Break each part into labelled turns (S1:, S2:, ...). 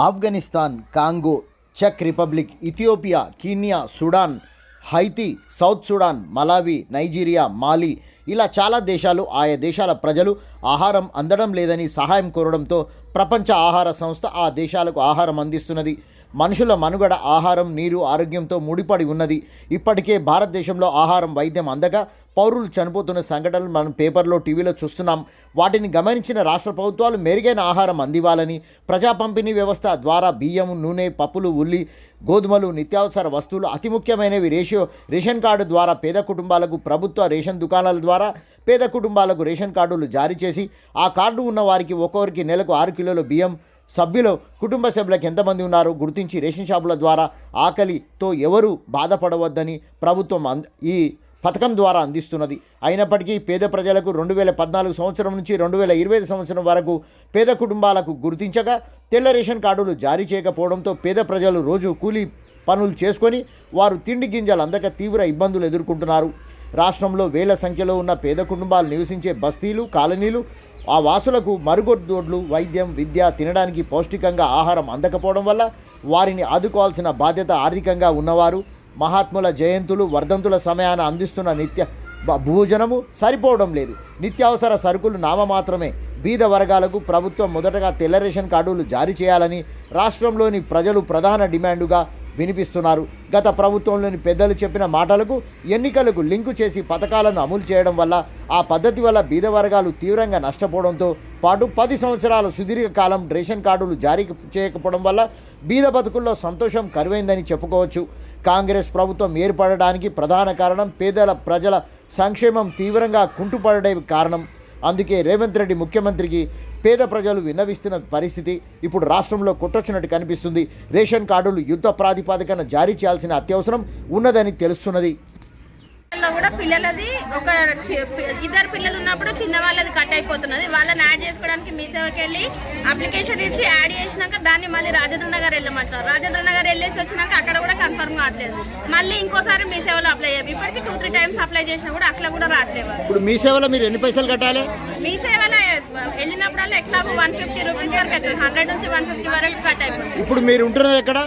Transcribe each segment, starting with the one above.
S1: Afghanistan, Congo, చెక్ Republic, Ethiopia, Kenya, Sudan, Haiti, South Sudan, Malawi, Nigeria, Mali ఇలా చాలా దేశాలు ఆయా దేశాల ప్రజలు ఆహారం అందడం లేదని సహాయం కోరడంతో ప్రపంచ ఆహార సంస్థ ఆ దేశాలకు ఆహారం అందిస్తున్నది. మనుషుల మనుగడ ఆహారం, నీరు, ఆరోగ్యంతో ముడిపడి ఉన్నది. ఇప్పటికే భారతదేశంలో ఆహారం, వైద్యం అందక పౌరులు చనిపోతున్న సంఘటనలు మనం పేపర్లో, టీవీలో చూస్తున్నాం. వాటిని గమనించిన రాష్ట్ర ప్రభుత్వాలు మెరుగైన ఆహారం అందివ్వాలని ప్రజా పంపిణీ వ్యవస్థ ద్వారా బియ్యం, నూనె, పప్పులు, ఉల్లి, గోధుమలు, నిత్యావసర వస్తువులు అతి ముఖ్యమైనవి రేషన్ కార్డు ద్వారా పేద కుటుంబాలకు, ప్రభుత్వ రేషన్ దుకాణాల ద్వారా పేద కుటుంబాలకు రేషన్ కార్డులు జారీ చేసి ఆ కార్డు ఉన్న వారికి ఒక్కొక్కరికి నెలకు 6 కిలోల బియ్యం, కుటుంబ సభ్యులకు ఎంతమంది ఉన్నారో గుర్తించి రేషన్ షాపుల ద్వారా ఆకలితో ఎవరు బాధపడవద్దని ప్రభుత్వం ఈ పథకం ద్వారా అందిస్తున్నది. అయినప్పటికీ పేద ప్రజలకు 2014 సంవత్సరం నుంచి 2025 సంవత్సరం వరకు పేద కుటుంబాలకు గుర్తించగా తెల్ల రేషన్ కార్డులు జారీ చేయకపోవడంతో పేద ప్రజలు రోజు కూలీ పనులు చేసుకొని వారు తిండి గింజలు అందక తీవ్ర ఇబ్బందులు ఎదుర్కొంటున్నారు. రాష్ట్రంలో వేల సంఖ్యలో ఉన్న పేద కుటుంబాలు నివసించే బస్తీలు, కాలనీలు, ఆ వాసులకు మరుగుదొడ్లు, వైద్యం, విద్య, తినడానికి పౌష్టికంగా ఆహారం అందకపోవడం వల్ల వారిని ఆదుకోవాల్సిన బాధ్యత ఆర్థికంగా ఉన్నవారు మహాత్ముల జయంతులు, వర్ధంతుల సమయాన అందిస్తున్న నిత్య భోజనము సరిపోవడం లేదు. నిత్యావసర సరుకులు నామమాత్రమే. బీద వర్గాలకు ప్రభుత్వం మొదటగా తెల్ల రేషన్ కార్డులు జారీ చేయాలని రాష్ట్రంలోని ప్రజలు ప్రధాన డిమాండుగా వినిపిస్తున్నారు. గత ప్రభుత్వంలోని పెద్దలు చెప్పిన మాటలకు ఎన్నికలకు లింకు చేసి పథకాలను అమలు చేయడం వల్ల ఆ పద్ధతి వల్ల బీద వర్గాలు తీవ్రంగా నష్టపోవడంతో పాటు 10 సంవత్సరాల సుదీర్ఘకాలం రేషన్ కార్డులు జారీ చేయకపోవడం వల్ల బీద బతుకుల్లో సంతోషం కరువైందని చెప్పుకోవచ్చు. కాంగ్రెస్ ప్రభుత్వం ఏర్పడడానికి ప్రధాన కారణం పేదల ప్రజల సంక్షేమం తీవ్రంగా కుంటుపడే కారణం. అందుకే రేవంత్ రెడ్డి ముఖ్యమంత్రికి పేద ప్రజలు విన్నవిస్తున్న పరిస్థితి ఇప్పుడు రాష్ట్రంలో కొట్టొచ్చినట్టు కనిపిస్తుంది. రేషన్ కార్డులు యుద్ధ ప్రాతిపదికన జారీ చేయాల్సిన అత్యవసరం ఉన్నదని తెలుస్తున్నది.
S2: కూడా పిల్లలది ఒక ఇద్దరు పిల్లలు ఉన్నప్పుడు చిన్న వాళ్ళది కట్ అయిపోతున్నది. వాళ్ళని యాడ్ చేసుకోవడానికి మీ సేవకి వెళ్ళి అప్లికేషన్ ఇచ్చి యాడ్ చేసినాక దాన్ని మళ్ళీ రాజేంద్ర నగర్ వెళ్ళమంటారు. రాజేంద్ర నగర్ వెళ్ళేసి వచ్చినాక అక్కడ కూడా కన్ఫర్మ్ కావట్లేదు. మళ్ళీ ఇంకోసారి మీ సేవలో అప్లై చేయాలి. ఇప్పటికీ 2-3 టైమ్స్ అప్లై చేసినా కూడా అట్లా కూడా రావట్లేదు.
S1: ఇప్పుడు మీ సేవలో మీరు ఎన్ని పైసలు కట్టాలి?
S2: మీ సేవలో వెళ్ళినప్పుడల్లా ఎట్లాగో 150 రూపీస్ వరకు అవుతుంది. 100 నుంచి 150 వరకు కట్ అయిపోతుంది.
S1: ఇప్పుడు మీరు ఉంటున్నది ఎక్కడ?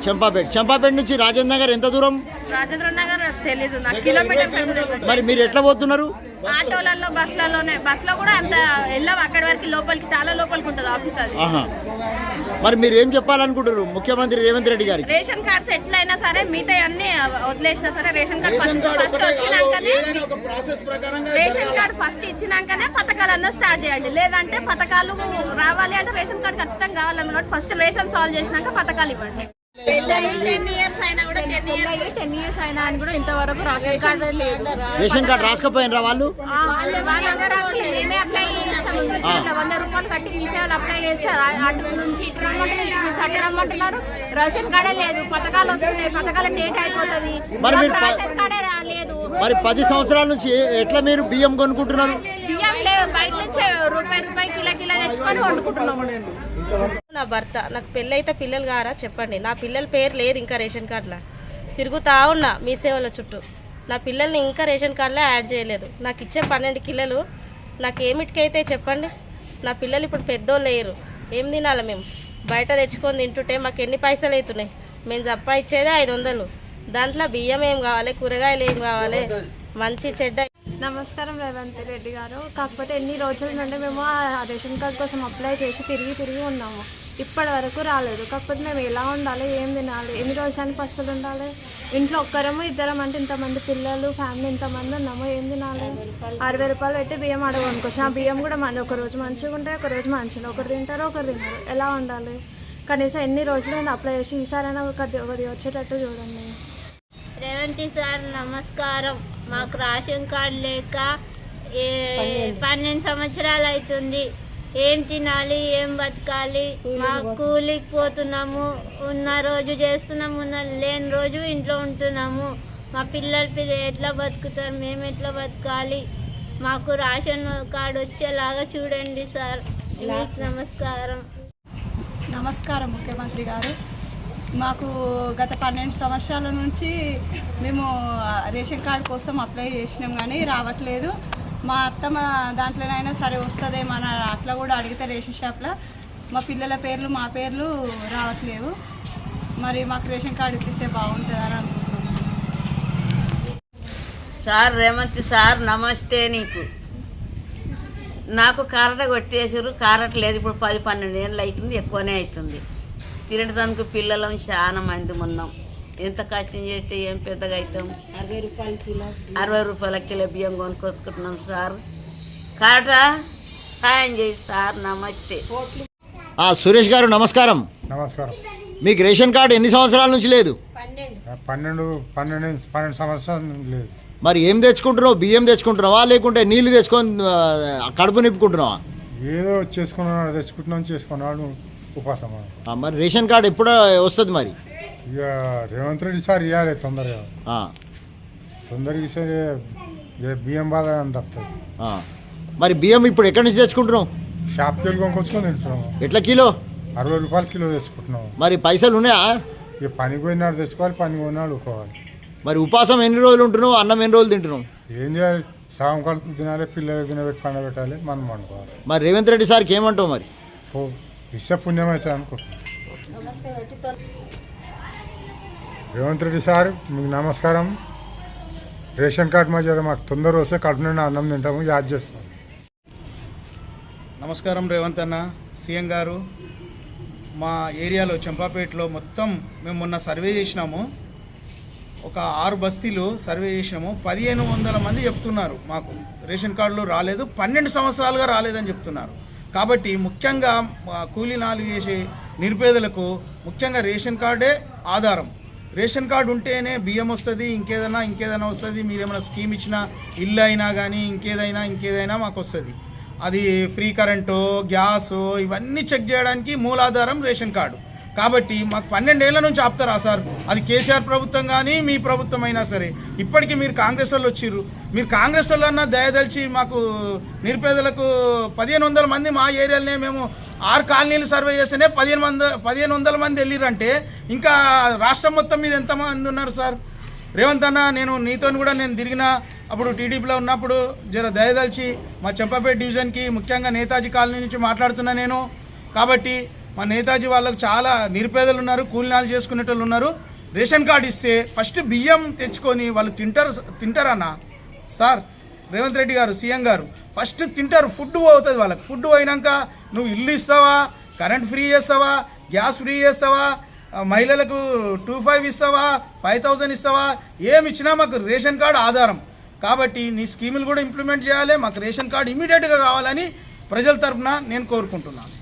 S1: చంపాపేట నుంచి రాజేంద్ర నగర్ ఎంత దూరం?
S2: రాజేంద్ర నగర్ తెలీదు నాకు, కిలోమీటర్.
S1: మరి మీరు ఎట్లా పోతున్నారు?
S2: ఆటోలలో, బస్సులో కూడా అంత వెళ్ళాం. అక్కడి వరకు లోపలికి, చాలా లోపలికి ఉంటుంది ఆఫీస్ అది.
S1: మరి మీరు ఏం చెప్పాలనుకుంటారు ముఖ్యమంత్రి రేవంత్ రెడ్డి గారికి?
S2: రేషన్ కార్డ్స్ ఎట్లయినా సరే మిగతా అన్ని వదిలేసినా సరే రేషన్ కార్డ్ ఫస్ట్ వచ్చినాకనే, రేషన్ కార్డ్ ఫస్ట్ ఇచ్చినాకనే పథకాలన్నా స్టార్ట్ చేయండి. లేదంటే పథకాలు రావాలి అంటే రేషన్ కార్డ్ ఖచ్చితంగా కావాలన్నమాట. ఫస్ట్ రేషన్ సాల్వ్ చేసినాక పథకాలు ఇవ్వండి. 10 ఇయర్స్ అయినా కూడా 10 ఇయర్స్ అయినా అని కూడా ఇంతవరకు రేషన్ కార్డు లేదు.
S1: రేషన్ కార్డు రాసుకపోయినరా వాళ్ళు?
S2: 100 రూపాయలు కట్టి తీసేవాళ్ళు అప్లై చేస్తారు. అటు నుంచి ఇటు రమ్మంటున్నారు. రేషన్ కార్డే లేదు. పథకాలు వస్తున్నాయి, పథకాల డేట్ అయిపోతుంది. రేషన్ కార్డే రాలేదు.
S1: మరి 10 సంవత్సరాల నుంచి ఎట్లా మీరు బియ్యం కొనుక్కుంటున్నారు?
S2: బియ్యం లేవు, బయట నుంచి రూపాయి కిలో తెచ్చుకొని వండుకుంటున్నాము.
S3: నా భర్త, నాకు పెళ్ళైతే పిల్లలు కారా చెప్పండి. నా పిల్లల పేరు లేదు ఇంకా రేషన్ కార్డులో. తిరుగుతా ఉన్నా మీ సేవల చుట్టూ. నా పిల్లల్ని ఇంకా రేషన్ కార్డులో యాడ్ చేయలేదు. నాకు ఇచ్చే 12 కిలోలు నాకు ఏమిటికైతే చెప్పండి. నా పిల్లలు ఇప్పుడు పెద్దోళ్ళు లేరు. ఏం తినాలి మేము? బయట తెచ్చుకొని తింటుంటే మాకు ఎన్ని పైసలు అవుతున్నాయి? మేము సంపాదించేదే 500. దాంట్లో బియ్యం ఏం కావాలి, కూరగాయలు ఏం కావాలి, మంచి చెడ్డ.
S4: నమస్కారం రేవంత్ రెడ్డి గారు. కాకపోతే ఎన్ని రోజుల నుండి మేము ఆ రేషన్ కార్డ్ కోసం అప్లై చేసి తిరిగి ఉన్నాము. ఇప్పటి వరకు రాలేదు. కాకపోతే మేము ఎలా ఉండాలి, ఏం తినాలి, ఎన్ని రోజులకి పస్తులు ఉండాలి? ఇంట్లో ఒక్కరము ఇద్దరం అంటే ఇంతమంది పిల్లలు, ఫ్యామిలీ ఇంతమంది ఉన్నాము. ఏం తినాలి? 60 రూపాయలు పెట్టి బియ్యం అడగనుకోవచ్చు. ఆ బియ్యం కూడా ఒకరోజు మంచిగా ఉంటాయి, ఒకరోజు మంచిగా, ఒకరు తింటారు, ఒకరు తినరు. ఎలా ఉండాలి? కనీసం ఎన్ని రోజులైనా అప్లై చేసి ఈసారైనా ఒకటి వచ్చేటట్టు చూడండి.
S5: రేవంత్ సార్ నమస్కారం. మాకు రేషన్ కార్డు లేక 12 సంవత్సరాలు అవుతుంది. ఏం తినాలి, ఏం బతకాలి? మా కూలికి పోతున్నాము, ఉన్న రోజు చేస్తున్నాము, లేని రోజు ఇంట్లో ఉంటున్నాము. మా పిల్లలు ఎట్లా బతుకుతారు, మేము ఎట్లా బతకాలి? మాకు రేషన్ కార్డు వచ్చేలాగా చూడండి సార్. మీకు నమస్కారం.
S4: నమస్కారం ముఖ్యమంత్రి గారు. మాకు గత 12 సంవత్సరాల నుంచి మేము రేషన్ కార్డు కోసం అప్లై చేసినాం కానీ రావట్లేదు.
S6: మా అత్తమ్మ దాంట్లోనైనా సరే వస్తుంది మన అట్లా కూడా అడిగితే రేషన్ షాప్లో మా పిల్లల పేర్లు మా పేర్లు రావట్లేవు. మరి మాకు రేషన్ కార్డు ఇప్పిస్తే బాగుంటుందని అనుకుంటున్నాం.
S7: సార్ రేవంత్ సార్ నమస్తే. నాకు కారట కొట్టేసారు, కారట లేదు. ఇప్పుడు 10-12 ఏళ్ళు అవుతుంది, ఎక్కువనే అవుతుంది. తినడానికి పిల్లలం చాలా మంది ఉన్నాం. ఎంత కష్టం చేస్తే ఏం పెద్దగా అవుతాం. 60 రూపాయల కిలో బియ్యం కొనుక్కొచ్చుకుంటున్నాం సార్. కారట సాయం చేసి సార్ నమస్తే.
S1: సురేష్ గారు నమస్కారం.
S8: నమస్కారం.
S1: మీకు రేషన్ కార్డు ఎన్ని సంవత్సరాల నుంచి లేదు?
S8: 12 సంవత్సరాలు లేదు.
S1: మరి ఏం తెచ్చుకుంటున్నావు? బియ్యం తెచ్చుకుంటున్నావా లేకుంటే నీళ్లు తెచ్చుకొని కడుపు నింపుకుంటున్నావా?
S8: ఏదో చేసుకున్నాడు, తెచ్చుకుంటున్నాం, చేసుకున్నాడు ఉపాసం.
S1: మరి రేషన్ కార్డు ఎప్పుడు వస్తుంది? మరి
S8: ఇక రేవంత్ రెడ్డి సార్ ఇవ్వాలి తొందరగా ఇస్తే బియ్యం బాధ అని తప్పుతుంది.
S1: మరి బియ్యం ఇప్పుడు ఎక్కడి నుంచి తెచ్చుకుంటున్నావు?
S8: షాప్కి వెళ్ళి కొనుక్కొచ్చుకొని తింటున్నాము.
S1: ఎట్లా కిలో?
S8: 60 రూపాయలు కిలో తెచ్చుకుంటున్నాము.
S1: మరి పైసలు ఉన్నాయా?
S8: ఇక పని పోయినాడు తెచ్చుకోవాలి, పని పోయినాడు ఊకోవాలి.
S1: మరి ఉపాసం ఎన్ని రోజులు ఉంటున్నావు? అన్నం ఎన్ని రోజులు తింటున్నావు?
S8: ఏం చేయాలి? సగం కలుపు తినాలి, పిల్లలు తినబెట్టి పండబెట్టాలి, మనం వండుకోవాలి.
S1: మరి రేవంత్ రెడ్డి సార్కి ఏమంటావు? మరి
S8: ఇస్తే పుణ్యం అవుతుంది అనుకుంటున్నాను. రేవంత్ రెడ్డి సార్ మీకు నమస్కారం. రేషన్ కార్డు మధ్య మాకు తొందర వస్తే కడుపు నిండా అన్నం తింటాము, యాద్ చేస్తాం.
S9: నమస్కారం రేవంత్ అన్న. సీఎం గారు, మా ఏరియాలో చంపాపేటలో మొత్తం మేము మొన్న సర్వే చేసినాము. ఒక 6 బస్తీలు సర్వే చేసినాము. 1500 మంది చెప్తున్నారు మాకు రేషన్ కార్డులు రాలేదు, 12 సంవత్సరాలుగా రాలేదని చెప్తున్నారు. కాబట్టి ముఖ్యంగా కూలీ నాలు చేసే నిరుపేదలకు ముఖ్యంగా రేషన్ కార్డే ఆధారం. రేషన్ కార్డు ఉంటేనే బియ్యం వస్తుంది, ఇంకేదైనా వస్తుంది. మీరేమైనా స్కీమ్ ఇచ్చినా, ఇల్లు అయినా కానీ ఇంకేదైనా మాకు వస్తుంది. అది ఫ్రీ కరెంటు, గ్యాసు ఇవన్నీ చెక్ చేయడానికి మూలాధారం రేషన్ కార్డు. కాబట్టి మాకు 12 ఏళ్ల నుంచి ఆపుతారా సార్? అది కేసీఆర్ ప్రభుత్వం కానీ మీ ప్రభుత్వం అయినా సరే. ఇప్పటికీ మీరు కాంగ్రెస్ వాళ్ళు వచ్చిర్రు, మీరు కాంగ్రెస్ వాళ్ళన్నా దయదలిచి మాకు నిరుపేదలకు 1500 మంది మా ఏరియాలోనే మేము 6 కాలనీలు సర్వే చేస్తేనే 1500 మంది వెళ్ళిరంటే ఇంకా రాష్ట్రం మొత్తం మీద ఎంతమంది ఉన్నారు సార్? రేవంత్ అన్న, నేను నీతో కూడా నేను తిరిగిన అప్పుడు టీడీపీలో ఉన్నప్పుడు జర దయదలిచి మా చంపాపేట డివిజన్కి ముఖ్యంగా నేతాజీ కాలనీ నుంచి మాట్లాడుతున్నా నేను. కాబట్టి మా నేతాజీ వాళ్ళకు చాలా నిరుపేదలు ఉన్నారు, కూలినాలు చేసుకునేటోళ్ళు ఉన్నారు. రేషన్ కార్డు ఇస్తే ఫస్ట్ బియ్యం తెచ్చుకొని వాళ్ళు తింటారన్నా సార్. రేవంత్ రెడ్డి గారు, సీఎం గారు ఫస్ట్ తింటారు, ఫుడ్ పోతుంది వాళ్ళకి. ఫుడ్ పోయినాక నువ్వు ఇల్లు ఇస్తావా, కరెంట్ ఫ్రీ చేస్తావా, గ్యాస్ ఫ్రీ చేస్తావా, మహిళలకు 2500 ఇస్తావా, 5000 ఇస్తావా? ఏమి ఇచ్చినా మాకు రేషన్ కార్డు ఆధారం. కాబట్టి నీ స్కీములు కూడా ఇంప్లిమెంట్ చేయాలి. మాకు రేషన్ కార్డు ఇమీడియట్గా కావాలని ప్రజల తరఫున నేను కోరుకుంటున్నాను.